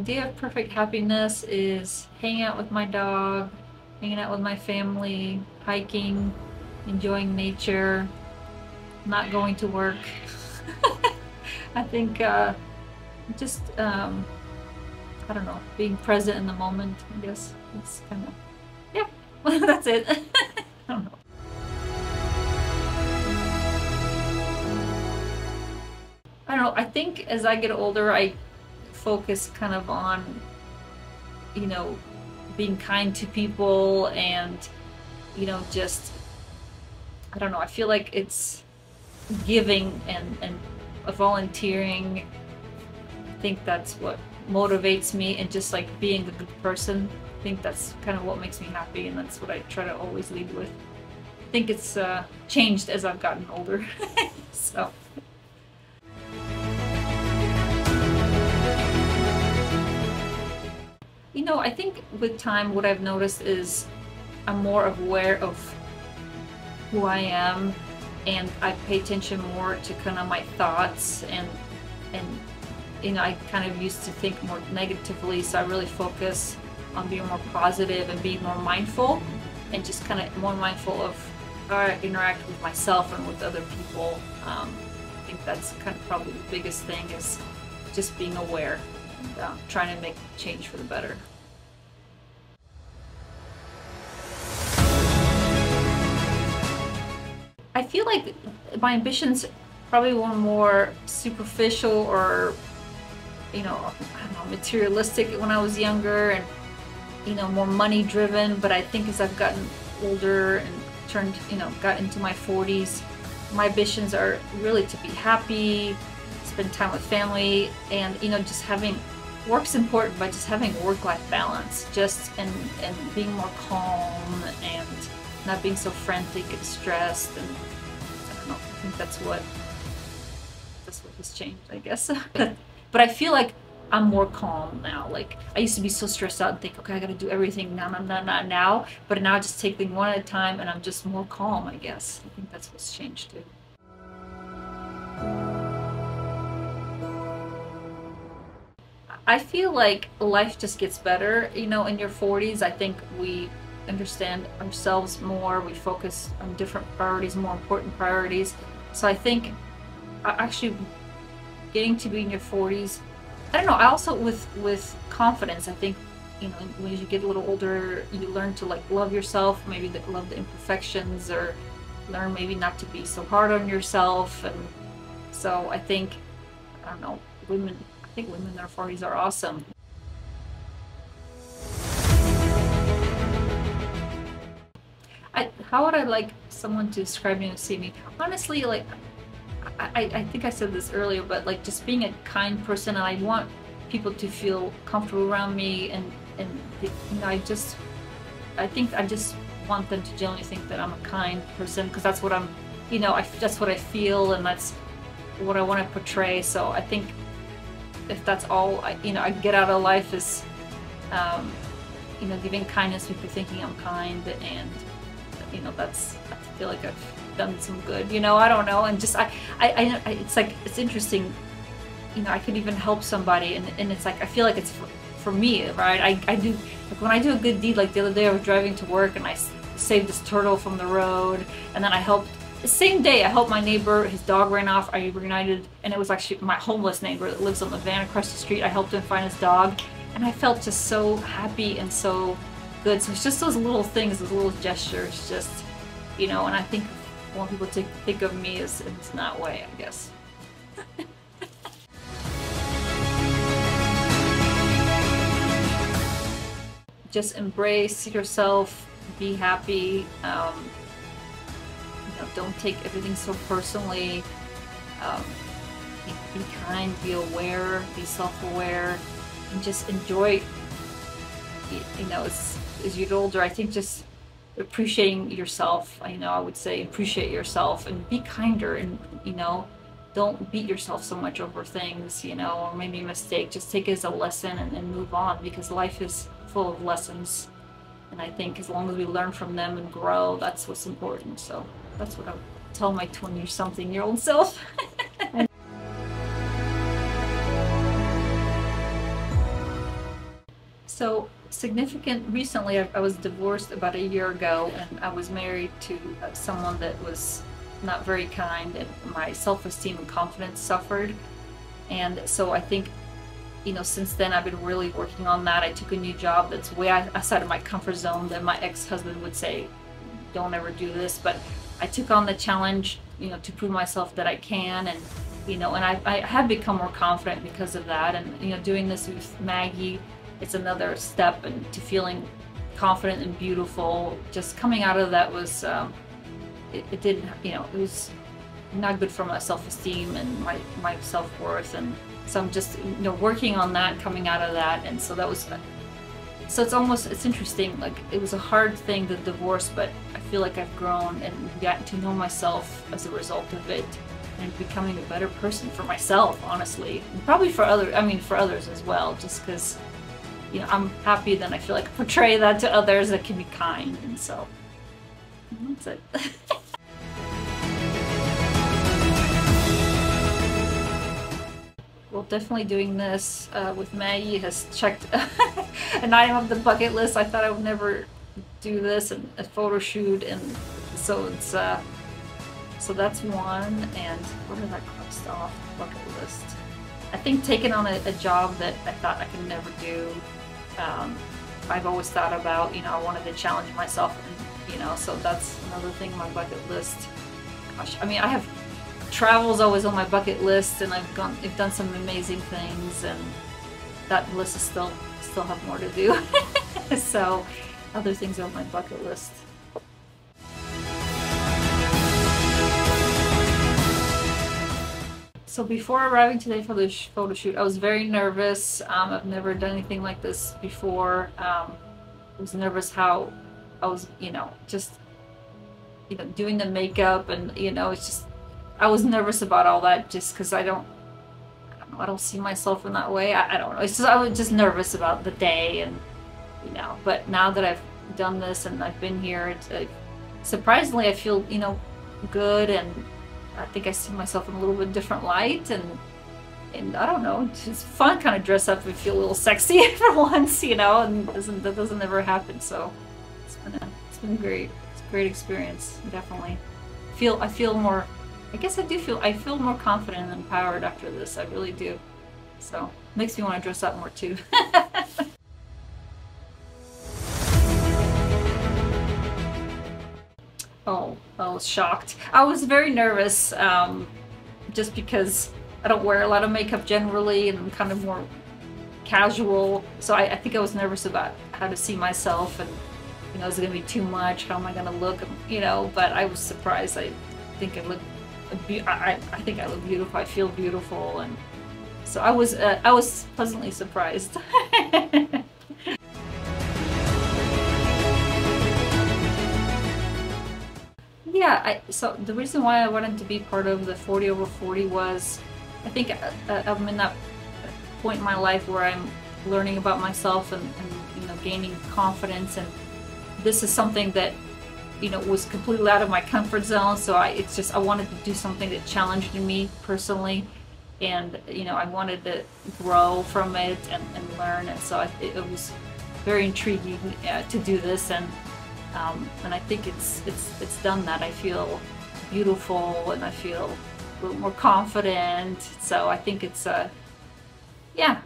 idea of perfect happiness is hanging out with my dog, hanging out with my family, hiking, enjoying nature, not going to work. I think just, I don't know, being present in the moment, I guess. It's kind of, yeah, that's it. I don't know. I don't know, I think as I get older, I focus kind of on, you know, being kind to people and, you know, just, I don't know, I feel like it's giving and volunteering. I think that's what motivates me, and just like being a good person. I think that's kind of what makes me happy, and that's what I try to always lead with. I think it's changed as I've gotten older. So. You know, I think with time, what I've noticed is I'm more aware of who I am, and I pay attention more to kind of my thoughts, and you know, I kind of used to think more negatively, so I really focus on being more positive and being more mindful, and just kind of more mindful of how I interact with myself and with other people. I think that's kind of probably the biggest thing, is just being aware and trying to make change for the better. I feel like my ambitions probably were more superficial, or, you know, I don't know, materialistic when I was younger, and, you know, more money driven. But I think as I've gotten older and turned, you know, got into my 40s, my ambitions are really to be happy, spend time with family, and, you know, just having, work's important, but just having work-life balance, just and being more calm and not being so frantic and stressed. And I don't know, I think that's what has changed, I guess. But I feel like I'm more calm now. Like, I used to be so stressed out and think, okay, I gotta do everything now. But now I just take things one at a time, and I'm just more calm, I guess. I think that's what's changed too. I feel like life just gets better, you know, in your 40s. I think we understand ourselves more, we focus on different priorities, more important priorities. So I think actually getting to be in your 40s, I don't know, I also with confidence, I think, you know, when you get a little older, you learn to like love yourself, maybe love the imperfections, or learn maybe not to be so hard on yourself. And so I think, I don't know, I think women in their 40s are awesome. How would I like someone to describe me and see me? Honestly, like, I think I said this earlier, but like just being a kind person, and I want people to feel comfortable around me, and you know, I think I just want them to generally think that I'm a kind person, because that's what I'm, you know, that's what I feel, and that's what I want to portray. So I think if that's all you know, I get out of life is, you know, giving kindness, people thinking I'm kind, and, you know, I feel like I've done some good, you know, I don't know. And just it's like, it's interesting, you know, I could even help somebody, and it's like, I feel like it's for me, right? I do, like, when I do a good deed, like the other day I was driving to work and I saved this turtle from the road, and then I helped, the same day I helped my neighbor, his dog ran off, I reunited, and it was actually my homeless neighbor that lives on the van across the street. I helped him find his dog, and I felt just so happy and so good. So it's just those little things, those little gestures, just, you know, and I think when people think of me as in that way, I guess. Just embrace yourself, be happy, you know, don't take everything so personally, be kind, be aware, be self-aware, and just enjoy, you know, as you get older, I think just appreciating yourself, you know, I would say appreciate yourself and be kinder, and, you know, don't beat yourself so much over things, you know, or maybe a mistake. Just take it as a lesson and move on, because life is full of lessons. And I think as long as we learn from them and grow, that's what's important. So that's what I would tell my 20-something-year-old self. So significant recently, I was divorced about a year ago, and I was married to someone that was not very kind, and my self-esteem and confidence suffered. And so I think, since then I've been really working on that. I took a new job that's way outside of my comfort zone that my ex-husband would say, don't ever do this. But I took on the challenge, to prove myself that I can, and I have become more confident because of that. And doing this with Maggie, it's another step into feeling confident and beautiful. Just coming out of that was, it didn't, it was not good for my self-esteem and my self-worth. And so I'm just, working on that, coming out of that. And so that was, so it's interesting. Like, it was a hard thing, the divorce, but I feel like I've grown and gotten to know myself as a result of it, and becoming a better person for myself, honestly, and probably for others as well, just because, I'm happy that I feel like I portray that to others, that can be kind. And so that's it. Well, definitely doing this with Maggie has checked an item of the bucket list. I thought I would never do this, and a photo shoot, and so it's so that's one. And what did I cross off the bucket list? I think taking on a job that I thought I could never do. I've always thought about, I wanted to challenge myself, and so that's another thing on my bucket list. Gosh, I have travel's always on my bucket list, and I've done some amazing things, and that list is still have more to do. So other things are on my bucket list. So before arriving today for the photo shoot, I was very nervous. I've never done anything like this before. I was nervous how I was, just doing the makeup, and it's just, I was nervous about all that, just because I don't see myself in that way. I don't know. It's just, I was just nervous about the day, and But now that I've done this and I've been here, surprisingly I feel good, and I think I see myself in a little bit different light, and I don't know. It's just fun, kind of dress up and feel a little sexy for once, and that doesn't ever happen. So it's been great. It's a great experience, definitely. I feel more. I guess I feel more confident and empowered after this. I really do. So it makes me want to dress up more too. Oh, I was shocked. I was very nervous, just because I don't wear a lot of makeup generally, and I'm kind of more casual. So I think I was nervous about how to see myself, and is it gonna be too much? How am I gonna look? But I was surprised. I think I look. I think I look beautiful. I feel beautiful, and so I was pleasantly surprised. Yeah, so the reason why I wanted to be part of the 40 over 40 was, I think I'm in that point in my life where I'm learning about myself, and gaining confidence, and this is something that was completely out of my comfort zone. So I wanted to do something that challenged me personally, and I wanted to grow from it and learn. And so it was very intriguing to do this, and I think it's done that. I feel beautiful, and I feel a little more confident. So I think it's yeah.